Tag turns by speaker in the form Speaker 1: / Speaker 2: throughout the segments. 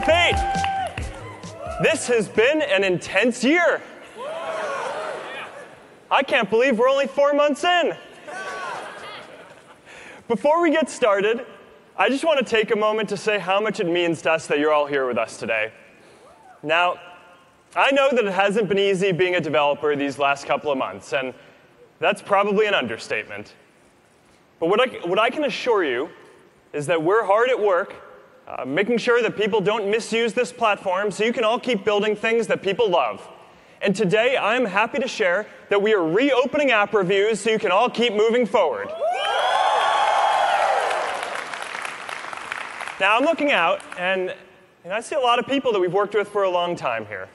Speaker 1: faith. This has been an intense year. I can't believe we're only 4 months in. Before we get started, I just want to take a moment to say how much it means to us that you're all here with us today. Now, I know that it hasn't been easy being a developer these last couple of months, and that's probably an understatement. But what I can assure you is that we're hard at work making sure that people don't misuse this platform so you can all keep building things that people love. And today, I'm happy to share that we are reopening app reviews so you can all keep moving forward. Now, I'm looking out, and I see a lot of people that we've worked with for a long time here.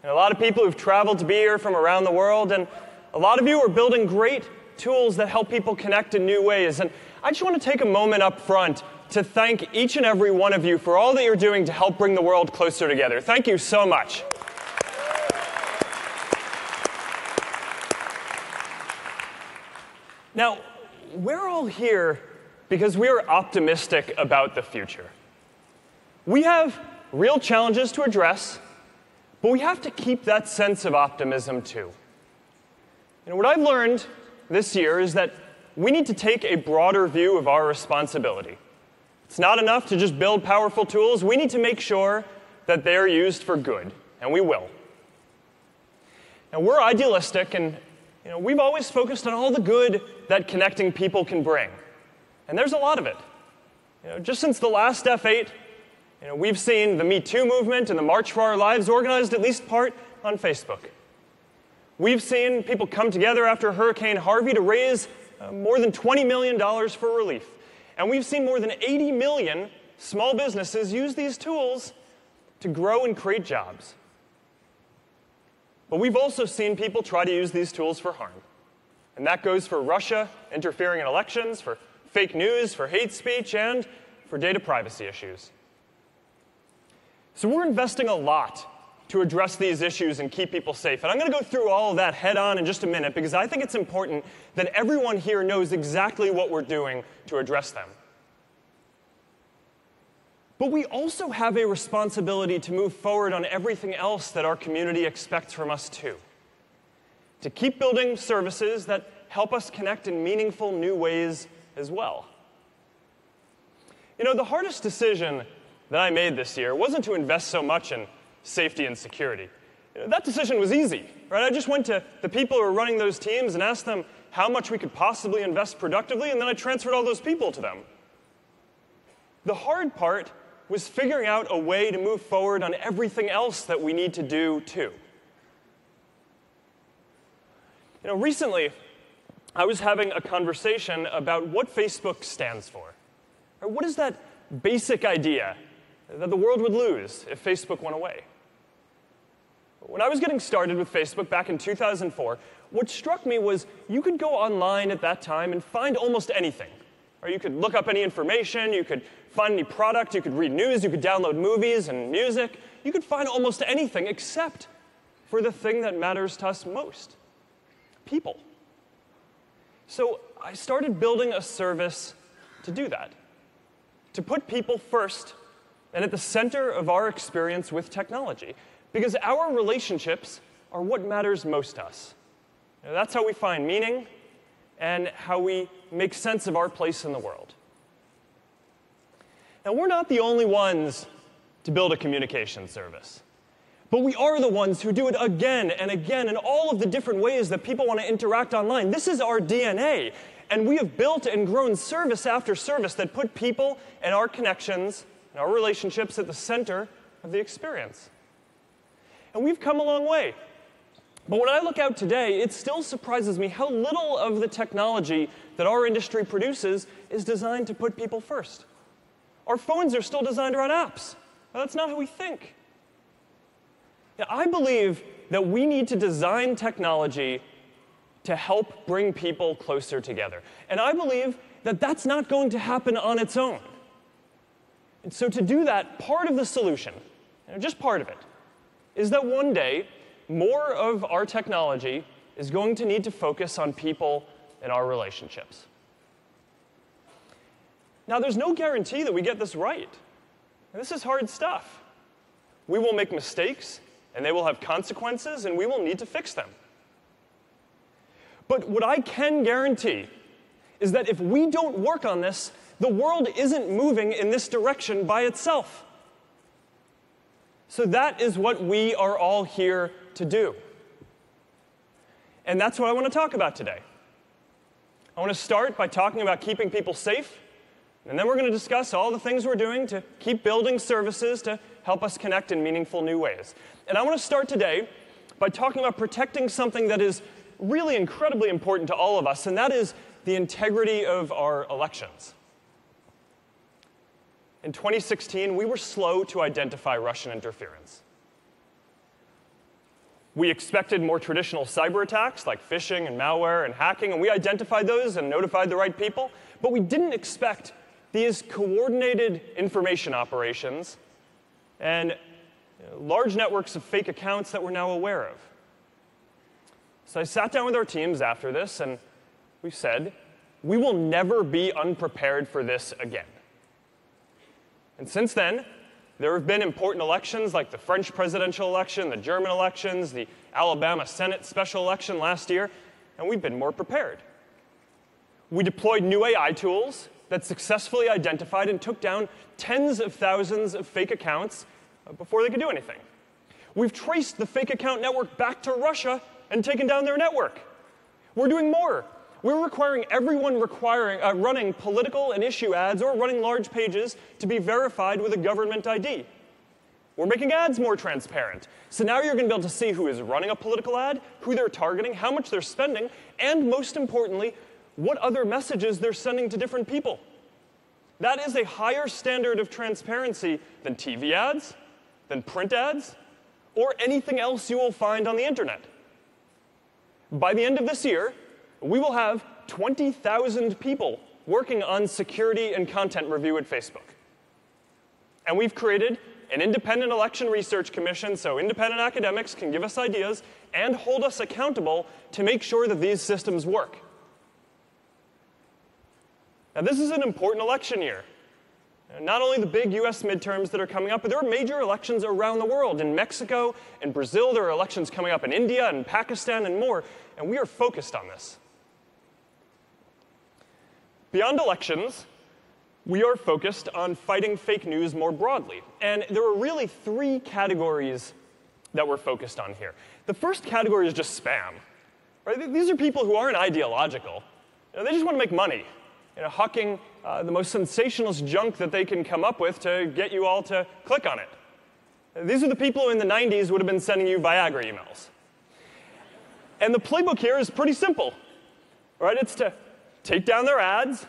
Speaker 1: And a lot of people who've traveled to be here from around the world, and a lot of you are building great tools that help people connect in new ways. And I just want to take a moment up front to thank each and every one of you for all that you're doing to help bring the world closer together. Thank you so much. Now, we're all here because we are optimistic about the future. We have real challenges to address, but we have to keep that sense of optimism too. What I've learned this year is that we need to take a broader view of our responsibility. It's not enough to just build powerful tools. We need to make sure that they're used for good, and we will. Now, we're idealistic, and we've always focused on all the good that connecting people can bring. And there's a lot of it. Just since the last F8, we've seen the Me Too movement and the March for Our Lives organized at least part on Facebook. We've seen people come together after Hurricane Harvey to raise more than $20 million for relief. And we've seen more than 80 million small businesses use these tools to grow and create jobs. But we've also seen people try to use these tools for harm. And that goes for Russia interfering in elections, for fake news, for hate speech, and for data privacy issues. So we're investing a lot to address these issues and keep people safe. And I'm going to go through all of that head on in just a minute because I think it's important that everyone here knows exactly what we're doing to address them. But we also have a responsibility to move forward on everything else that our community expects from us too. To keep building services that help us connect in meaningful new ways as well. The hardest decision that I made this year wasn't to invest so much in safety and security. That decision was easy, right? I just went to the people who were running those teams and asked them how much we could possibly invest productively, and then I transferred all those people to them. The hard part was figuring out a way to move forward on everything else that we need to do too. Recently, I was having a conversation about what Facebook stands for. What is that basic idea that the world would lose if Facebook went away? When I was getting started with Facebook back in 2004, what struck me was you could go online at that time and find almost anything. Or you could look up any information, you could find any product, you could read news, you could download movies and music. You could find almost anything except for the thing that matters to us most: people. So I started building a service to do that, to put people first and at the center of our experience with technology, because our relationships are what matters most to us. That's how we find meaning and how we make sense of our place in the world. Now, we're not the only ones to build a communication service, but we are the ones who do it again and again in all of the different ways that people want to interact online. This is our DNA, and we have built and grown service after service that put people and our connections and our relationships at the center of the experience. And we've come a long way. But when I look out today, it still surprises me how little of the technology that our industry produces is designed to put people first. Our phones are still designed around apps. Well, that's not how we think. Now, I believe that we need to design technology to help bring people closer together. And I believe that that's not going to happen on its own. And so to do that, part of the solution, just part of it, is that one day, more of our technology is going to need to focus on people and our relationships. Now, there's no guarantee that we get this right. And this is hard stuff. We will make mistakes, and they will have consequences, and we will need to fix them. But what I can guarantee is that if we don't work on this, the world isn't moving in this direction by itself. So that is what we are all here to do. And that's what I want to talk about today. I want to start by talking about keeping people safe, and then we're going to discuss all the things we're doing to keep building services to help us connect in meaningful new ways. And I want to start today by talking about protecting something that is really incredibly important to all of us, and that is the integrity of our elections. In 2016, we were slow to identify Russian interference. We expected more traditional cyber attacks like phishing and malware and hacking, and we identified those and notified the right people, but we didn't expect these coordinated information operations and large networks of fake accounts that we're now aware of. So I sat down with our teams after this, and we said, we will never be unprepared for this again. And since then, there have been important elections like the French presidential election, the German elections, the Alabama Senate special election last year, and we've been more prepared. We deployed new AI tools that successfully identified and took down tens of thousands of fake accounts before they could do anything. We've traced the fake account network back to Russia and taken down their network. We're doing more. We're requiring everyone running political and issue ads or running large pages to be verified with a government ID. We're making ads more transparent. So now you're going to be able to see who is running a political ad, who they're targeting, how much they're spending, and most importantly, what other messages they're sending to different people. That is a higher standard of transparency than TV ads, than print ads, or anything else you will find on the internet. By the end of this year, we will have 20,000 people working on security and content review at Facebook. And we've created an independent election research commission so independent academics can give us ideas and hold us accountable to make sure that these systems work. Now, this is an important election year. Not only the big US midterms that are coming up, but there are major elections around the world. In Mexico and Brazil, there are elections coming up in India and Pakistan and more, and we are focused on this. Beyond elections, we are focused on fighting fake news more broadly. And there are really three categories that we're focused on here. The first category is just spam. Right? These are people who aren't ideological. They just want to make money. Hawking the most sensationalist junk that they can come up with to get you all to click on it. These are the people who in the 90s would have been sending you Viagra emails. And the playbook here is pretty simple. Right? It's to take down their ads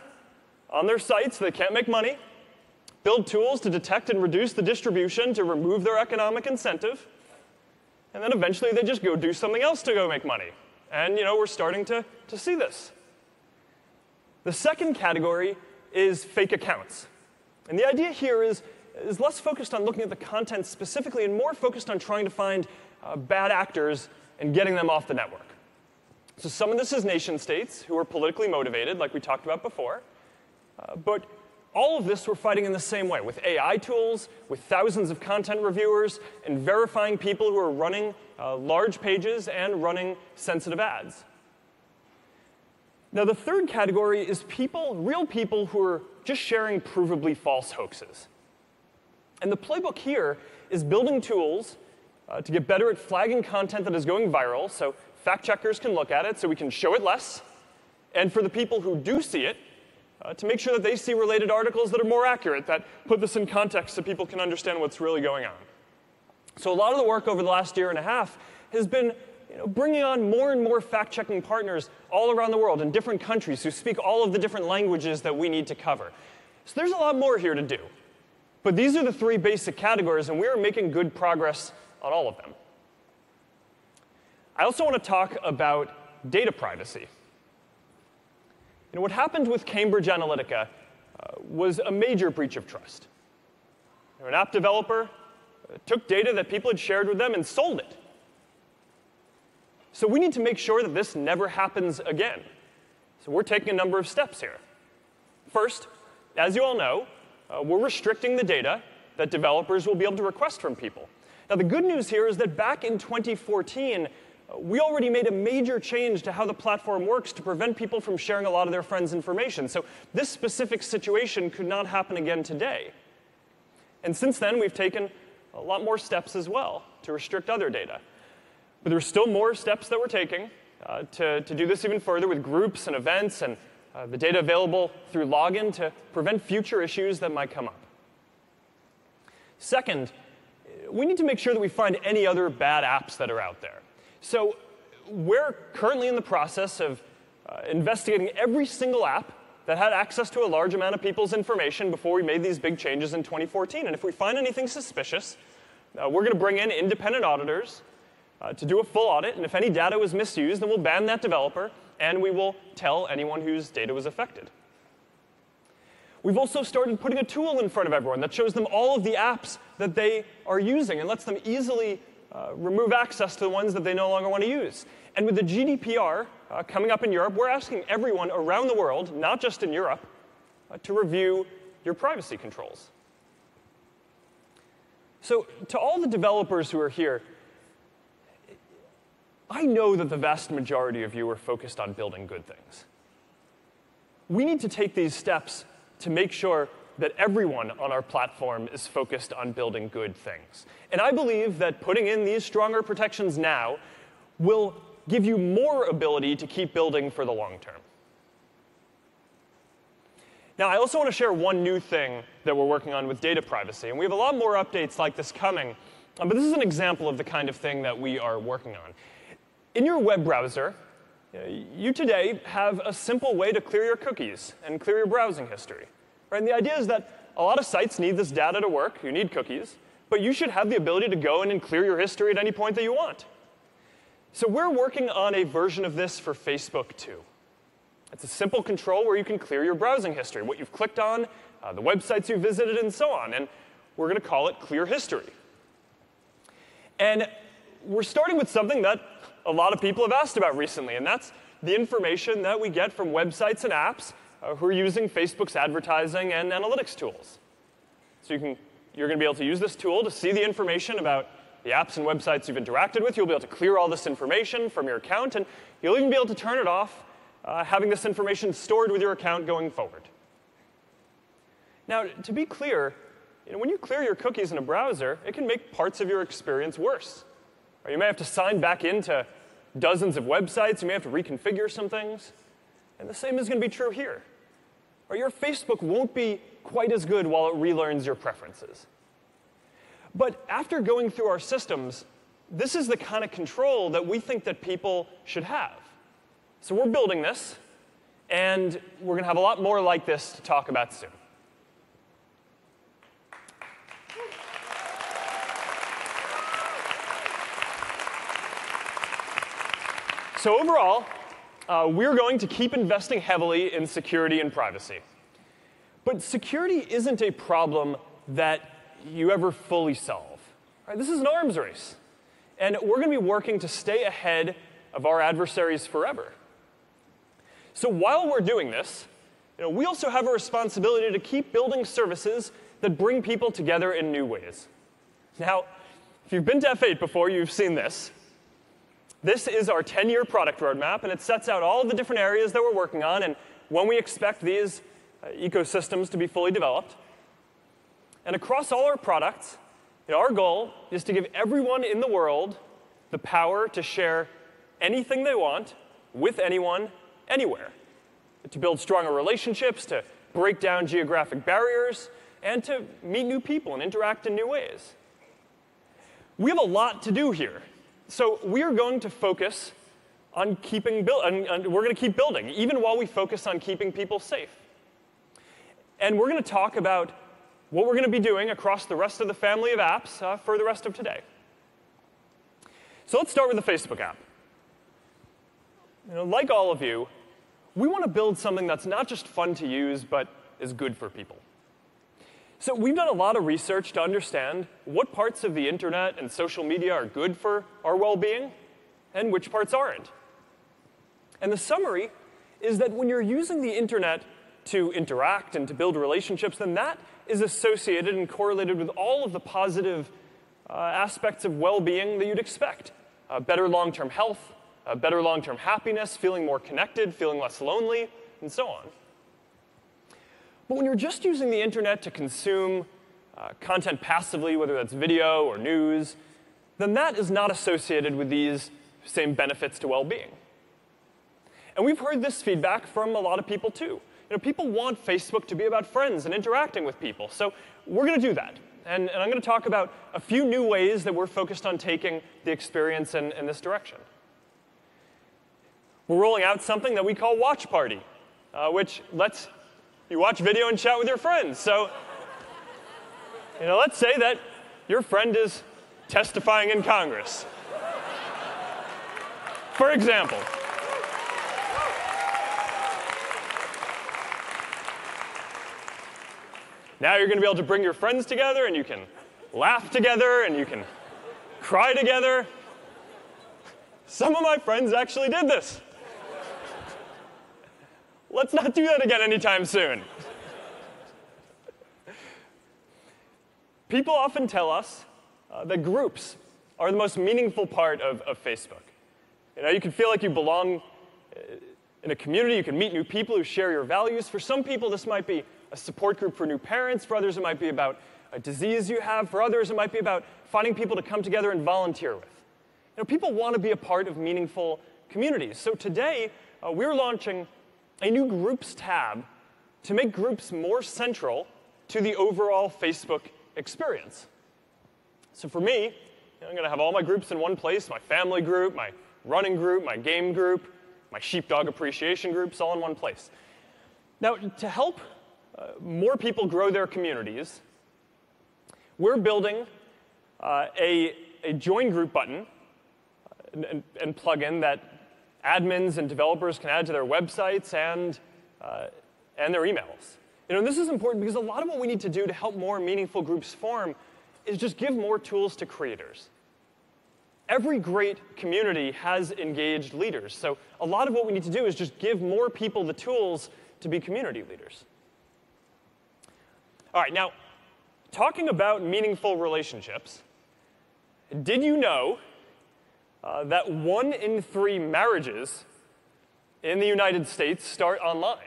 Speaker 1: on their sites so they can't make money, build tools to detect and reduce the distribution to remove their economic incentive, and then eventually they just go do something else to go make money. And we're starting to see this. The second category is fake accounts. And the idea here is less focused on looking at the content specifically and more focused on trying to find bad actors and getting them off the network. So some of this is nation states who are politically motivated, like we talked about before. But all of this we're fighting in the same way, with AI tools, with thousands of content reviewers, and verifying people who are running large pages and running sensitive ads. Now, the third category is real people who are just sharing provably false hoaxes. And the playbook here is building tools to get better at flagging content that is going viral so fact checkers can look at it so we can show it less, and for the people who do see it, to make sure that they see related articles that are more accurate, that put this in context so people can understand what's really going on. So a lot of the work over the last year and a half has been bringing on more and more fact-checking partners all around the world in different countries who speak all of the different languages that we need to cover. So there's a lot more here to do. But these are the three basic categories, and we are making good progress on all of them. I also want to talk about data privacy. What happened with Cambridge Analytica was a major breach of trust. An app developer took data that people had shared with them and sold it. So we need to make sure that this never happens again. So we're taking a number of steps here. First, as you all know, we're restricting the data that developers will be able to request from people. Now, the good news here is that back in 2014, we already made a major change to how the platform works to prevent people from sharing a lot of their friends' information. So this specific situation could not happen again today. And since then, we've taken a lot more steps as well to restrict other data. But there are still more steps that we're taking to do this even further with groups and events and the data available through login to prevent future issues that might come up. Second, we need to make sure that we find any other bad apps that are out there. So we're currently in the process of investigating every single app that had access to a large amount of people's information before we made these big changes in 2014. And if we find anything suspicious, we're going to bring in independent auditors to do a full audit. And if any data was misused, then we'll ban that developer, and we will tell anyone whose data was affected. We've also started putting a tool in front of everyone that shows them all of the apps that they are using and lets them easily remove access to the ones that they no longer want to use. And with the GDPR coming up in Europe, we're asking everyone around the world, not just in Europe, to review your privacy controls. So to all the developers who are here, I know that the vast majority of you are focused on building good things. We need to take these steps to make sure that everyone on our platform is focused on building good things. And I believe that putting in these stronger protections now will give you more ability to keep building for the long term. Now, I also want to share one new thing that we're working on with data privacy. And we have a lot more updates like this coming. But this is an example of the kind of thing that we are working on. In your web browser, you today have a simple way to clear your cookies and clear your browsing history. Right? And the idea is that a lot of sites need this data to work. You need cookies. But you should have the ability to go in and clear your history at any point that you want. So we're working on a version of this for Facebook too. It's a simple control where you can clear your browsing history, what you've clicked on, the websites you visited, and so on. And we're going to call it Clear History. And we're starting with something that a lot of people have asked about recently, and that's the information that we get from websites and apps who are using Facebook's advertising and analytics tools. So you're going to be able to use this tool to see the information about the apps and websites you've interacted with. You'll be able to clear all this information from your account, and you'll even be able to turn it off, having this information stored with your account going forward. Now, to be clear, when you clear your cookies in a browser, it can make parts of your experience worse. Or you may have to sign back into dozens of websites. You may have to reconfigure some things. And the same is going to be true here. Or your Facebook won't be quite as good while it relearns your preferences. But after going through our systems, this is the kind of control that we think that people should have. So we're building this, and we're going to have a lot more like this to talk about soon. So overall, we're going to keep investing heavily in security and privacy. But security isn't a problem that you ever fully solve. Right? This is an arms race. And we're going to be working to stay ahead of our adversaries forever. So while we're doing this, we also have a responsibility to keep building services that bring people together in new ways. Now, if you've been to F8 before, you've seen this. This is our 10-year product roadmap, and it sets out all the different areas that we're working on and when we expect these ecosystems to be fully developed. And across all our products, our goal is to give everyone in the world the power to share anything they want with anyone, anywhere. To build stronger relationships, to break down geographic barriers, and to meet new people and interact in new ways. We have a lot to do here. So we are going to focus on keeping and we're going to keep building, even while we focus on keeping people safe. And we're going to talk about what we're going to be doing across the rest of the family of apps for the rest of today. So let's start with the Facebook app. Like all of you, we want to build something that's not just fun to use, but is good for people. So we've done a lot of research to understand what parts of the internet and social media are good for our well-being and which parts aren't. And the summary is that when you're using the internet to interact and to build relationships, then that is associated and correlated with all of the positive aspects of well-being that you'd expect. Better long-term health, better long-term happiness, feeling more connected, feeling less lonely, and so on. But when you're just using the internet to consume content passively, whether that's video or news, then that is not associated with these same benefits to well-being. And we've heard this feedback from a lot of people too. People want Facebook to be about friends and interacting with people, so we're going to do that. And I'm going to talk about a few new ways that we're focused on taking the experience in this direction. We're rolling out something that we call Watch Party, which lets you watch video and chat with your friends. So, let's say that your friend is testifying in Congress. For example. Now you're going to be able to bring your friends together, and you can laugh together, and you can cry together. Some of my friends actually did this. Let's not do that again anytime soon. People often tell us that groups are the most meaningful part of Facebook. You can feel like you belong in a community. You can meet new people who share your values. For some people, this might be a support group for new parents. For others, it might be about a disease you have. For others, it might be about finding people to come together and volunteer with. People want to be a part of meaningful communities. So today, we're launching a new Groups tab to make groups more central to the overall Facebook experience. So for me, I'm going to have all my groups in one place, my family group, my running group, my game group, my sheepdog appreciation groups, all in one place. Now, to help more people grow their communities, we're building a join group button and plugin that admins and developers can add to their websites and their emails. This is important because a lot of what we need to do to help more meaningful groups form is just give more tools to creators. Every great community has engaged leaders, so a lot of what we need to do is just give more people the tools to be community leaders. All right, now, talking about meaningful relationships, did you know that 1 in 3 marriages in the United States start online?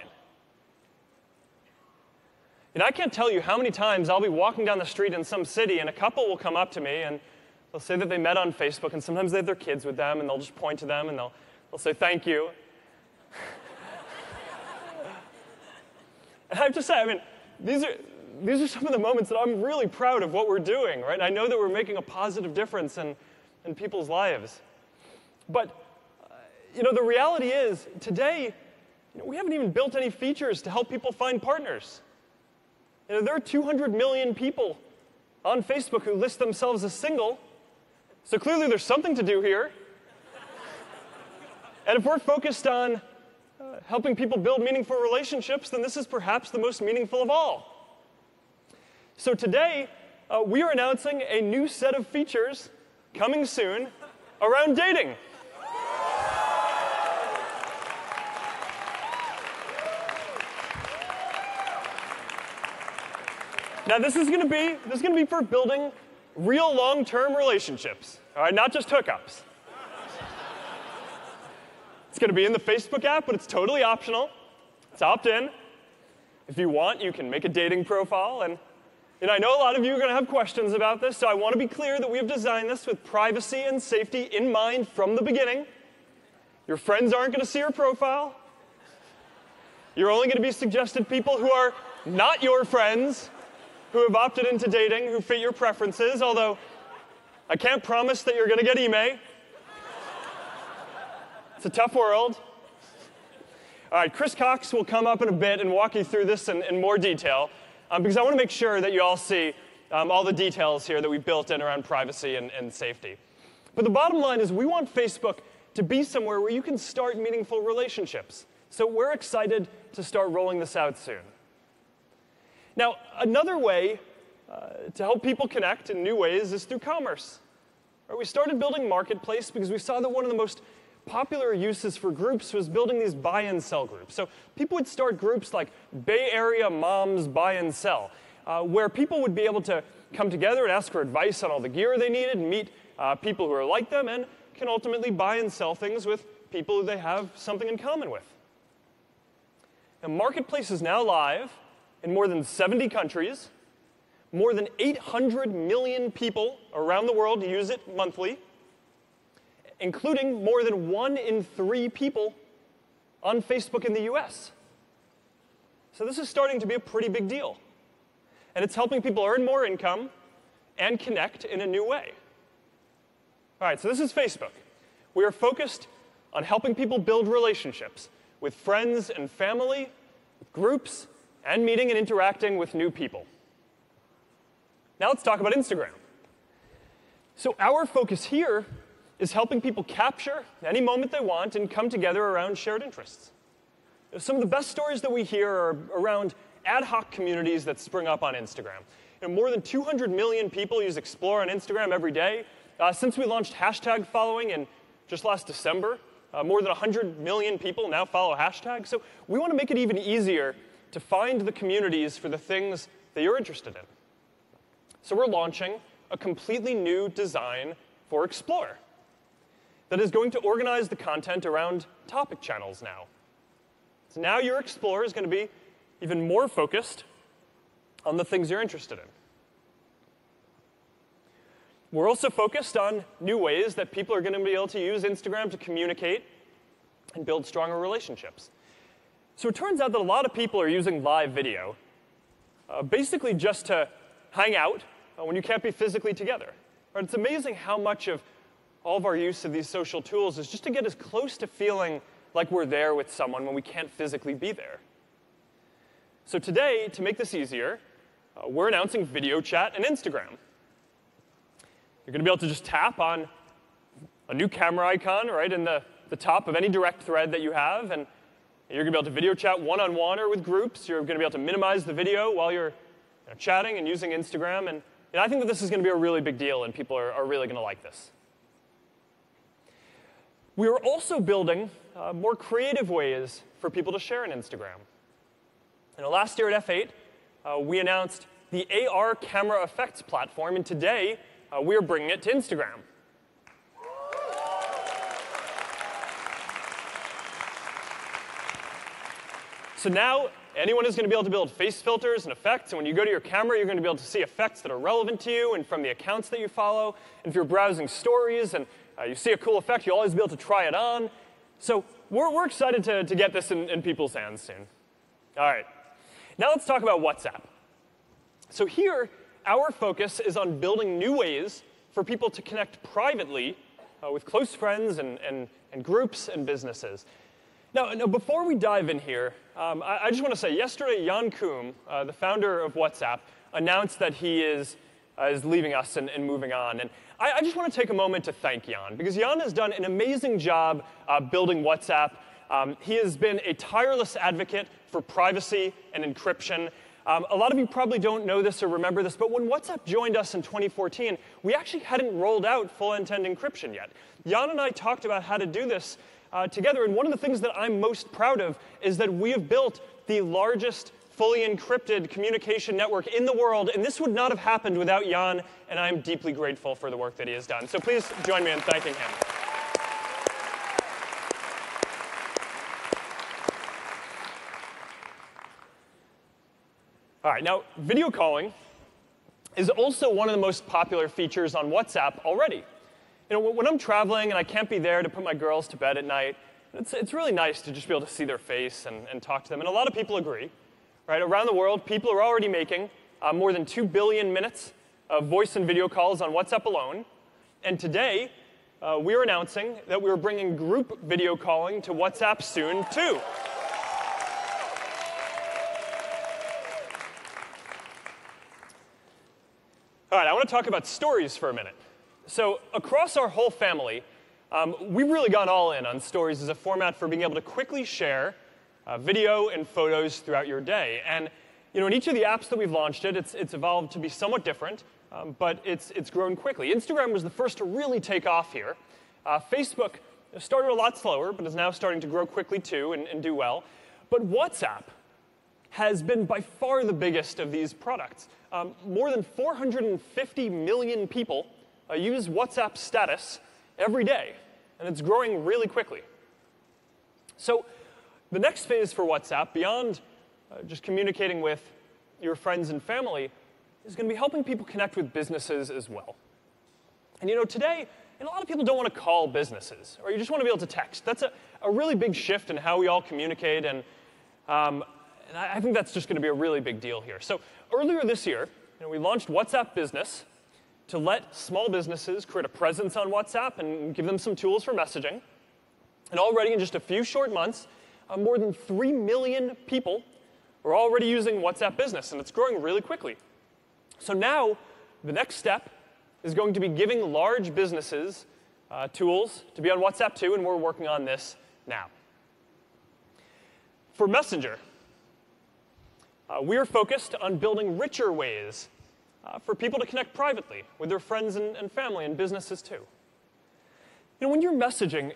Speaker 1: I can't tell you how many times I'll be walking down the street in some city and a couple will come up to me and they'll say that they met on Facebook, and sometimes they have their kids with them and they'll just point to them and they'll say thank you. And I have to say, these are some of the moments that I'm really proud of what we're doing, right? I know that we're making a positive difference in people's lives. But, the reality is, today, we haven't even built any features to help people find partners. There are 200 million people on Facebook who list themselves as single, so clearly there's something to do here. And if we're focused on helping people build meaningful relationships, then this is perhaps the most meaningful of all. So today, we are announcing a new set of features coming soon around dating. Now, this is going to be for building real long-term relationships, all right, not just hookups. It's going to be in the Facebook app, but it's totally optional. It's opt-in. If you want, you can make a dating profile. And I know a lot of you are going to have questions about this, so I want to be clear that we have designed this with privacy and safety in mind from the beginning. Your friends aren't going to see your profile. You're only going to be suggested people who are not your friends, who have opted into dating, who fit your preferences, although I can't promise that you're going to get email. It's a tough world. All right, Chris Cox will come up in a bit and walk you through this in more detail, because I want to make sure that you all see all the details here that we built in around privacy and safety. But the bottom line is we want Facebook to be somewhere where you can start meaningful relationships. So we're excited to start rolling this out soon. Now, another way to help people connect in new ways is through commerce. We started building Marketplace because we saw that one of the most popular uses for groups was building these buy and sell groups. So people would start groups like Bay Area Moms Buy and Sell, where people would be able to come together and ask for advice on all the gear they needed, and meet people who are like them, and can ultimately buy and sell things with people who they have something in common with. Now, Marketplace is now live in more than 70 countries. More than 800 million people around the world use it monthly, including more than 1 in 3 people on Facebook in the US. So this is starting to be a pretty big deal. And it's helping people earn more income and connect in a new way. All right, so this is Facebook. We are focused on helping people build relationships with friends and family, with groups, and meeting and interacting with new people. Now let's talk about Instagram. So our focus here is helping people capture any moment they want and come together around shared interests. Some of the best stories that we hear are around ad hoc communities that spring up on Instagram. More than 200 million people use Explore on Instagram every day. Since we launched hashtag following in just last December, more than 100 million people now follow hashtag. So we want to make it even easier to find the communities for the things that you're interested in. So we're launching a completely new design for Explore that is going to organize the content around topic channels now. So now your Explorer is going to be even more focused on the things you're interested in. We're also focused on new ways that people are going to be able to use Instagram to communicate and build stronger relationships. So it turns out that a lot of people are using live video basically just to hang out when you can't be physically together. Right? It's amazing how much of all of our use of these social tools is just to get as close to feeling like we're there with someone when we can't physically be there. So today, to make this easier, we're announcing video chat and Instagram. You're going to be able to just tap on a new camera icon right in the top of any direct thread that you have, and you're going to be able to video chat one-on-one or with groups. You're going to be able to minimize the video while you're chatting and using Instagram. And I think that this is going to be a really big deal, and people are really going to like this. We are also building more creative ways for people to share on Instagram. Last year at F8, we announced the AR camera effects platform, and today we are bringing it to Instagram. So now anyone is going to be able to build face filters and effects, and when you go to your camera, you're going to be able to see effects that are relevant to you and from the accounts that you follow. And if you're browsing stories and you see a cool effect, you'll always be able to try it on. So we're excited to get this in people's hands soon. All right. Now let's talk about WhatsApp. So here, our focus is on building new ways for people to connect privately with close friends and groups and businesses. Now, before we dive in here, I just want to say, yesterday, Jan Koum, the founder of WhatsApp, announced that he is leaving us and moving on. And I just want to take a moment to thank Jan, because Jan has done an amazing job building WhatsApp. He has been a tireless advocate for privacy and encryption. A lot of you probably don't know this or remember this, but when WhatsApp joined us in 2014, we actually hadn't rolled out full end-to-end encryption yet. Jan and I talked about how to do this together, and one of the things that I'm most proud of is that we have built the largest fully encrypted communication network in the world, and this would not have happened without Jan, and I'm deeply grateful for the work that he has done. So please join me in thanking him. All right, now video calling is also one of the most popular features on WhatsApp already. When I'm traveling and I can't be there to put my girls to bed at night, it's really nice to just be able to see their face and talk to them. And a lot of people agree. Right? Around the world, people are already making more than 2 billion minutes of voice and video calls on WhatsApp alone. And today, we're announcing that we're bringing group video calling to WhatsApp soon, too. All right, I want to talk about stories for a minute. So across our whole family, we've really gone all in on stories as a format for being able to quickly share video and photos throughout your day. And in each of the apps that we've launched it's evolved to be somewhat different, but it's grown quickly. Instagram was the first to really take off here. Facebook started a lot slower, but is now starting to grow quickly too and do well. But WhatsApp has been by far the biggest of these products. More than 450 million people use WhatsApp status every day, and it's growing really quickly. So the next phase for WhatsApp, beyond just communicating with your friends and family, is going to be helping people connect with businesses as well. And today, a lot of people don't want to call businesses, or you just want to be able to text. That's a really big shift in how we all communicate, and I think that's just going to be a really big deal here. So earlier this year, we launched WhatsApp Business to let small businesses create a presence on WhatsApp and give them some tools for messaging. And already in just a few short months, more than 3 million people are already using WhatsApp Business, and it's growing really quickly. So now, the next step is going to be giving large businesses tools to be on WhatsApp too, and we're working on this now. For Messenger, we are focused on building richer ways for people to connect privately with their friends and family and businesses too. When you're messaging,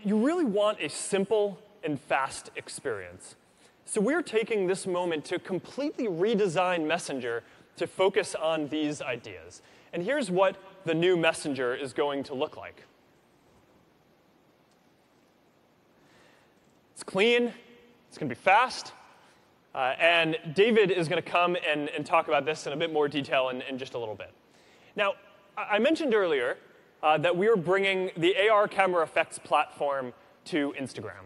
Speaker 1: you really want a simple and fast experience. So we're taking this moment to completely redesign Messenger to focus on these ideas. And here's what the new Messenger is going to look like. It's clean, it's going to be fast, and David is going to come and talk about this in a bit more detail in just a little bit. Now, I mentioned earlier that we are bringing the AR camera effects platform to Instagram.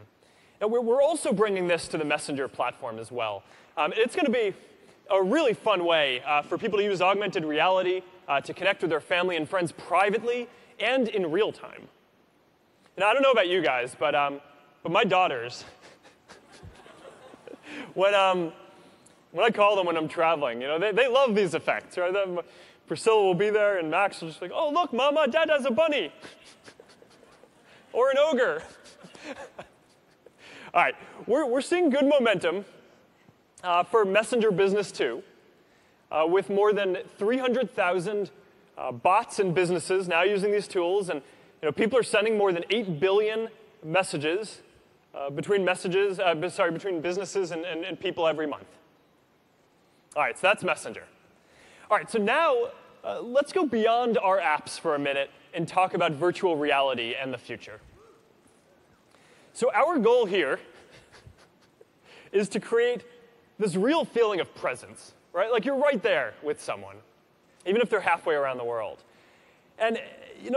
Speaker 1: Now, we're also bringing this to the Messenger platform as well. It's going to be a really fun way for people to use augmented reality to connect with their family and friends privately and in real time. And I don't know about you guys, but my daughters, when I call them when I'm traveling, they love these effects, right? Priscilla will be there, and Max will just be like, oh, look, Mama, Dad has a bunny. Or an ogre. All right, we're seeing good momentum for Messenger Business too, with more than 300,000 bots and businesses now using these tools, and people are sending more than 8 billion messages between businesses and people every month. All right, so that's Messenger. All right, so now let's go beyond our apps for a minute and talk about virtual reality and the future. So our goal here is to create this real feeling of presence, right? Like you're right there with someone, even if they're halfway around the world. And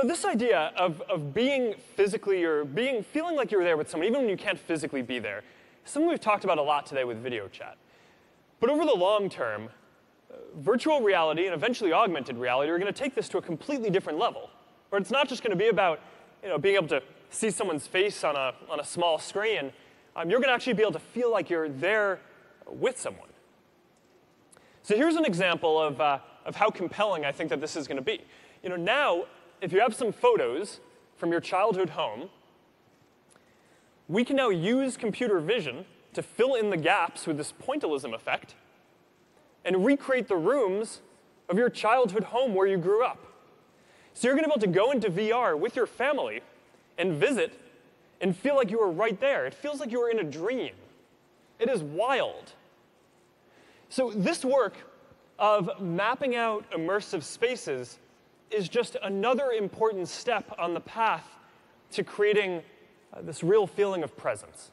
Speaker 1: this idea of being physically or feeling like you're there with someone, even when you can't physically be there, is something we've talked about a lot today with video chat. But over the long term, virtual reality and eventually augmented reality are going to take this to a completely different level, where it's not just going to be about being able to see someone's face on a small screen. You're going to actually be able to feel like you're there with someone. So here's an example of how compelling I think that this is going to be. Now, if you have some photos from your childhood home, we can now use computer vision to fill in the gaps with this pointillism effect and recreate the rooms of your childhood home where you grew up. So you're going to be able to go into VR with your family and visit and feel like you were right there. It feels like you were in a dream. It is wild. So this work of mapping out immersive spaces is just another important step on the path to creating this real feeling of presence.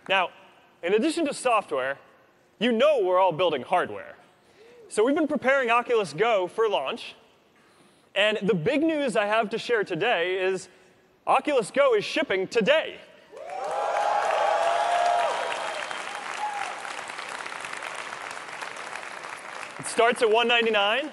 Speaker 1: Now, in addition to software, we're all building hardware. So we've been preparing Oculus Go for launch. And the big news I have to share today is Oculus Go is shipping today. It starts at $199.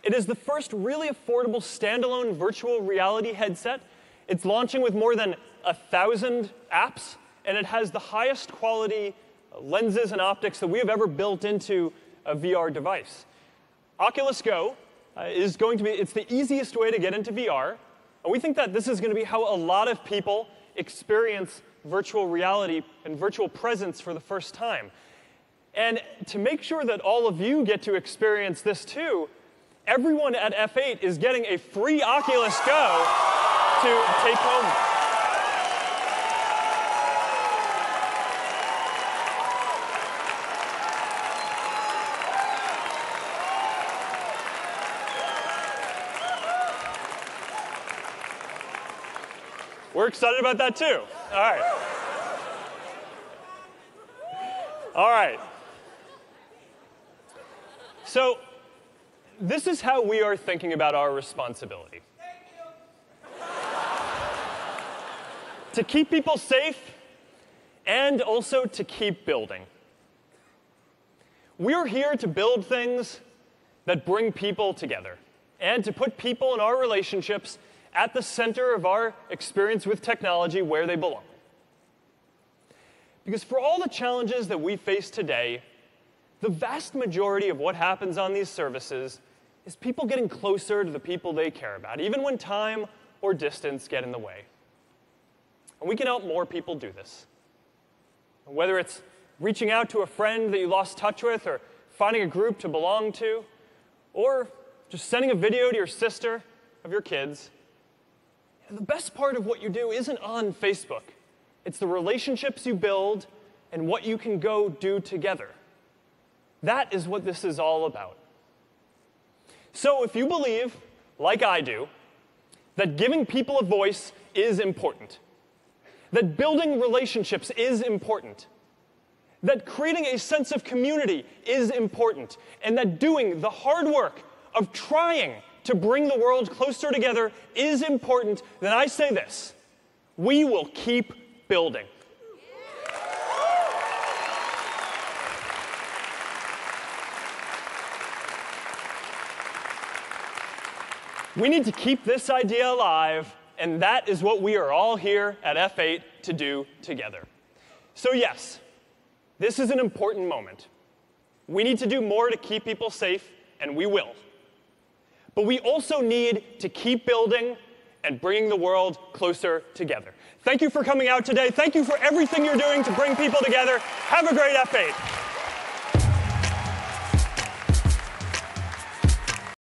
Speaker 1: It is the first really affordable standalone virtual reality headset. It's launching with more than 1,000 apps, and it has the highest quality lenses and optics that we have ever built into a VR device. Oculus Go is going to be, it's the easiest way to get into VR, and we think that this is going to be how a lot of people experience virtual reality and virtual presence for the first time. And to make sure that all of you get to experience this too, everyone at F8 is getting a free Oculus Go to take home. We're excited about that too. All right. All right. So this is how we are thinking about our responsibility. To keep people safe and also to keep building. We're here to build things that bring people together and to put people in our relationships at the center of our experience with technology where they belong. Because for all the challenges that we face today, the vast majority of what happens on these services is people getting closer to the people they care about, even when time or distance get in the way. And we can help more people do this. Whether it's reaching out to a friend that you lost touch with, or finding a group to belong to, or just sending a video to your sister of your kids. And the best part of what you do isn't on Facebook. It's the relationships you build and what you can go do together. That is what this is all about. So if you believe, like I do, that giving people a voice is important, that building relationships is important, that creating a sense of community is important, and that doing the hard work of trying to bring the world closer together is important, then I say this: we will keep building. We need to keep this idea alive, and that is what we are all here at F8 to do together. So yes, this is an important moment. We need to do more to keep people safe, and we will. But we also need to keep building and bringing the world closer together. Thank you for coming out today. Thank you for everything you're doing to bring people together. Have a great F8.